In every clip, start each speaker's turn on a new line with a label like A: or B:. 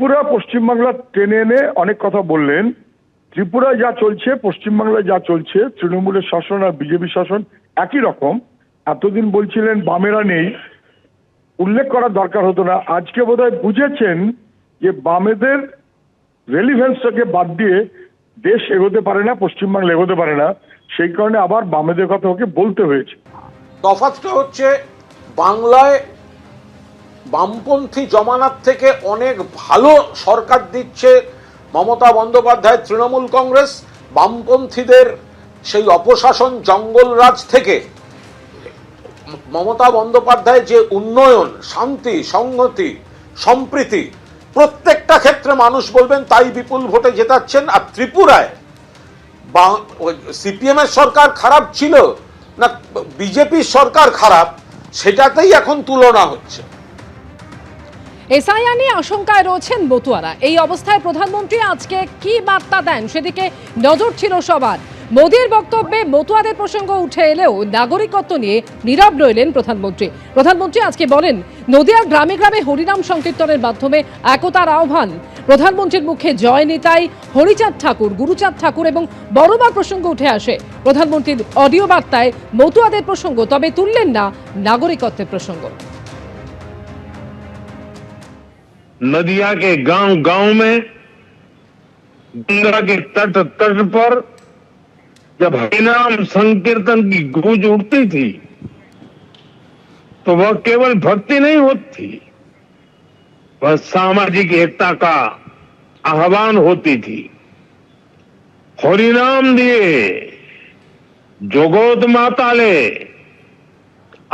A: ত্রিপুরা পশ্চিমবাংলা টেনে এনে অনেক কথা বললেন। ত্রিপুরায় যা চলছে, পশ্চিমবাংলায় যা চলছে, তৃণমূলের শাসন আর বিজেপি শাসন একই রকম। এতদিন বলছিলেন বামেরা নেই, উল্লেখ করার দরকার হতো না। আজকে বোধহয় বুঝেছেন যে বামেদের রেলিভেন্সটাকে বাদ দিয়ে দেশ এগোতে পারে না, পশ্চিমবাংলা এগোতে পারে না, সেই কারণে আবার বামেদের কথা ওকে বলতে হয়েছে।
B: তফাৎটা হচ্ছে বাংলায় বামপন্থী জমানার থেকে অনেক ভালো সরকার দিচ্ছে মমতা বন্দ্যোপাধ্যায় তৃণমূল কংগ্রেস। বামপন্থীদের সেই অপশাসন জঙ্গলরাজ থেকে মমতা বন্দ্যোপাধ্যায় যে উন্নয়ন, শান্তি, সংহতি, সম্প্রীতি প্রত্যেকটা ক্ষেত্রে মানুষ বলবেন তাই বিপুল ভোটে জেতাচ্ছেন। আর ত্রিপুরায় সিপিএম এর সরকার খারাপ ছিল না বিজেপির সরকার খারাপ, সেটাতেই এখন তুলনা হচ্ছে।
C: এসআইআর নিয়ে আশঙ্কায় রয়েছেন মতুয়ারা। এই অবস্থায় প্রধানমন্ত্রী আজকে কি বার্তা দেন সেদিকে নজর ছিল সবার। মোদীর বক্তব্যে মতুয়াদের প্রসঙ্গ উঠে এলেও নাগরিকত্ব নিয়ে নীরব রইলেন প্রধানমন্ত্রী। প্রধানমন্ত্রী আজকে বলেন, নদিয়ার গ্রামে গ্রামে হরিনাম সংকীর্তনের মাধ্যমে একতার আহ্বান। প্রধানমন্ত্রীর মুখে জয় নিতাই, হরিচাঁদ ঠাকুর, গুরুচাঁদ ঠাকুর এবং বড়মার প্রসঙ্গ উঠে আসে। প্রধানমন্ত্রীর অডিও বার্তায় মতুয়াদের প্রসঙ্গ, তবে তুললেন না নাগরিকত্বের প্রসঙ্গ।
D: नदिया के गांव गांव में, गंगा के तट तट पर जब हरिनाम संकीर्तन की गूंज उठती थी तो वह केवल भक्ति नहीं होती, वह सामाजिक एकता का आह्वान होती थी। हरिनाम दिए जगत माताले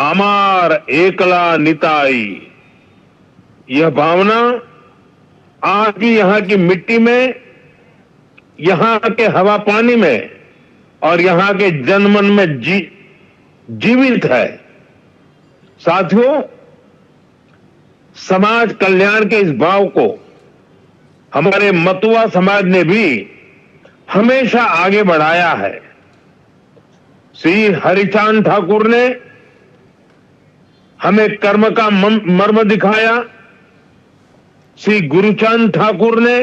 D: आमार एकला निताई, यह भावना आज भी यहाँ की मिट्टी में, यहाँ के हवा पानी में और यहाँ के जनमन में जीवित है। साथियों, समाज कल्याण के इस भाव को हमारे मतुआ समाज ने भी हमेशा आगे बढ़ाया है। श्री हरिचांद ठाकुर ने हमें कर्म का मर्म दिखाया, श्री गुरुचांद ठाकुर ने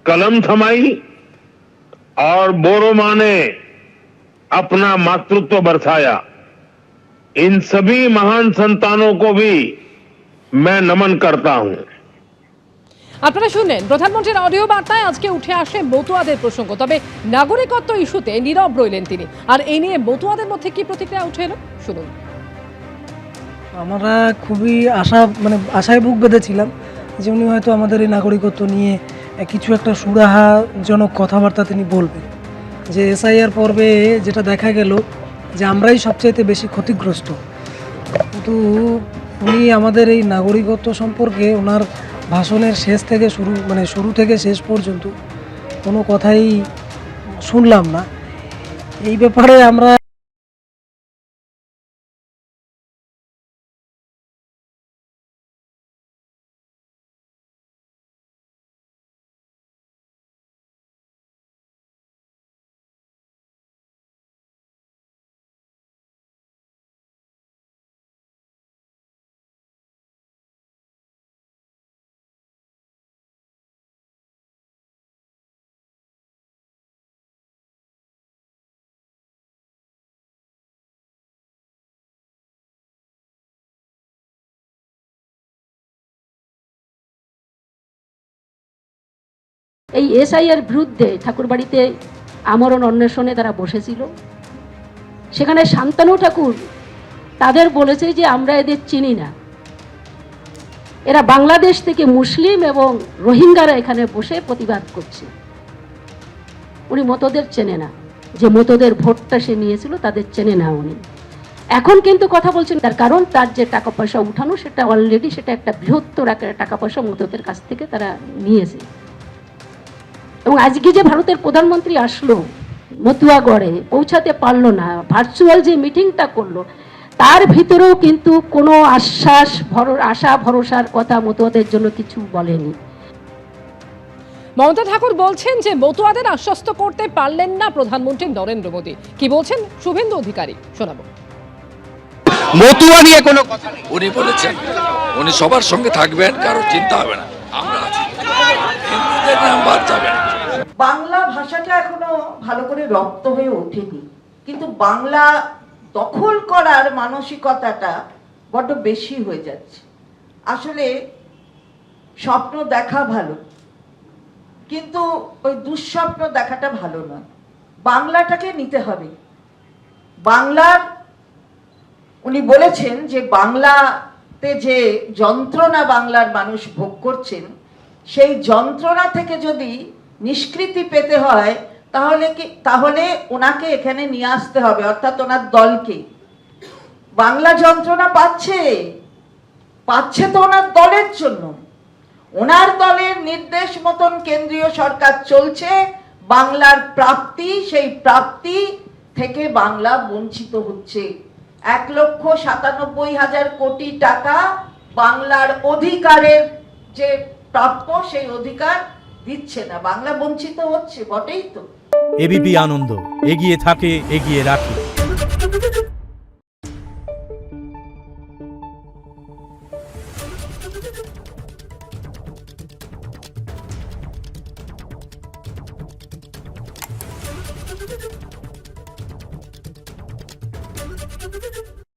D: कलम थमाई और बोरोमा ने अपना मातृत्व बरसाया। इन सभी महान संतानों को भी मैं नमन करता हूं।
C: আপনারা শুনলেন প্রধানমন্ত্রীর অডিও বার্তায় আজকে উঠে আসে মতুয়াদের প্রসঙ্গ, তবে নাগরিকত্ব ইস্যুতে নীরব রইলেন তিনি। আর এই নিয়ে মতুয়াদের মধ্যে কি প্রতিক্রিয়া উঠে এলো শুনুন।
E: আমরা খুবই আশায় বুক বেঁধেছিলাম যে উনি হয়তো আমাদের এই নাগরিকত্ব নিয়ে কিছু একটা সুরাহাজনক কথাবার্তা তিনি বলবেন। যে এসআইআর পর্বে যেটা দেখা গেল যে আমরাই সবচাইতে বেশি ক্ষতিগ্রস্ত, কিন্তু উনি আমাদের এই নাগরিকত্ব সম্পর্কে ওনার ভাষণের শুরু থেকে শেষ পর্যন্ত কোনো কথাই শুনলাম না। এই ব্যাপারে আমরা
F: এই এসআইআর বিরুদ্ধে ঠাকুরবাড়িতে আমরণ অন্বেষণে তারা বসেছিল। সেখানে শান্তনু ঠাকুর তাদের বলেছে যে আমরা এদের চিনি না, এরা বাংলাদেশ থেকে মুসলিম এবং রোহিঙ্গারা এখানে বসে প্রতিবাদ করছে। উনি মতদের চেনে না, যে মতদের ভোটটা সে নিয়েছিল তাদের চেনে না উনি। এখন কিন্তু কথা বলছেন, তার কারণ তার যে টাকা পয়সা উঠানো সেটা অলরেডি সেটা একটা বৃহত্তর আকারের টাকা পয়সা মতদের কাছ থেকে তারা নিয়েছে। এবং আজকে যে ভারতের প্রধানমন্ত্রী আসলো মতুয়াগড়ে, পৌঁছাতে পারলো না, ভার্চুয়াল যে মিটিংটা করলো তার ভিতরেও কিন্তু কোনো আশা ভরসার কথা মতুয়াদের জন্য কিছু বলেনি।
C: মমতা ঠাকুর বলছেন যে মতুয়াদের আশ্বস্ত করতে পারলেন না প্রধানমন্ত্রী নরেন্দ্র মোদী। কি বলছেন শুভেন্দু অধিকারী, শোনাবো।
G: মতুয়া নিয়ে কোনো কথা নেই, উনি বলেছেন উনি সবার সঙ্গে থাকবেন, কারো চিন্তা হবে না, আমরা এর নাম্বার যাবে না।
H: বাংলা ভাষাটা এখনো ভালো করে রপ্ত হয়ে ওঠেনি, কিন্তু বাংলা দখল করার মানসিকতাটা বড্ড বেশি হয়ে যাচ্ছে। আসলে স্বপ্ন দেখা ভালো, কিন্তু ওই দুঃস্বপ্ন দেখাটা ভালো নয়। বাংলাটাকে নিতে হবে। বাংলার উনি বলেছেন যে বাংলাতে যে যন্ত্রণা বাংলার মানুষ ভোগ করছেন, সেই যন্ত্রণা থেকে যদি নিষ্কৃতি পেতে হয় তাহলে ওনাকে এখানে নিয়ে আসতে হবে, অর্থাৎ ওনার দলকে। বাংলা যন্ত্রণা পাচ্ছে তো ওনার দলের জন্য। ওনার দলের নির্দেশ মতন কেন্দ্রীয় সরকার চলছে। বাংলার প্রাপ্তি, সেই প্রাপ্তি থেকে বাংলা বঞ্চিত হচ্ছে। 1,97,000 কোটি টাকা বাংলার অধিকারের যে প্রাপ্য, সেই অধিকার দিচ্ছে না। বাংলা বঞ্চিত হচ্ছে, বটেই তো।
I: এবিপি আনন্দ, এগিয়ে থাকে, এগিয়ে রাখে।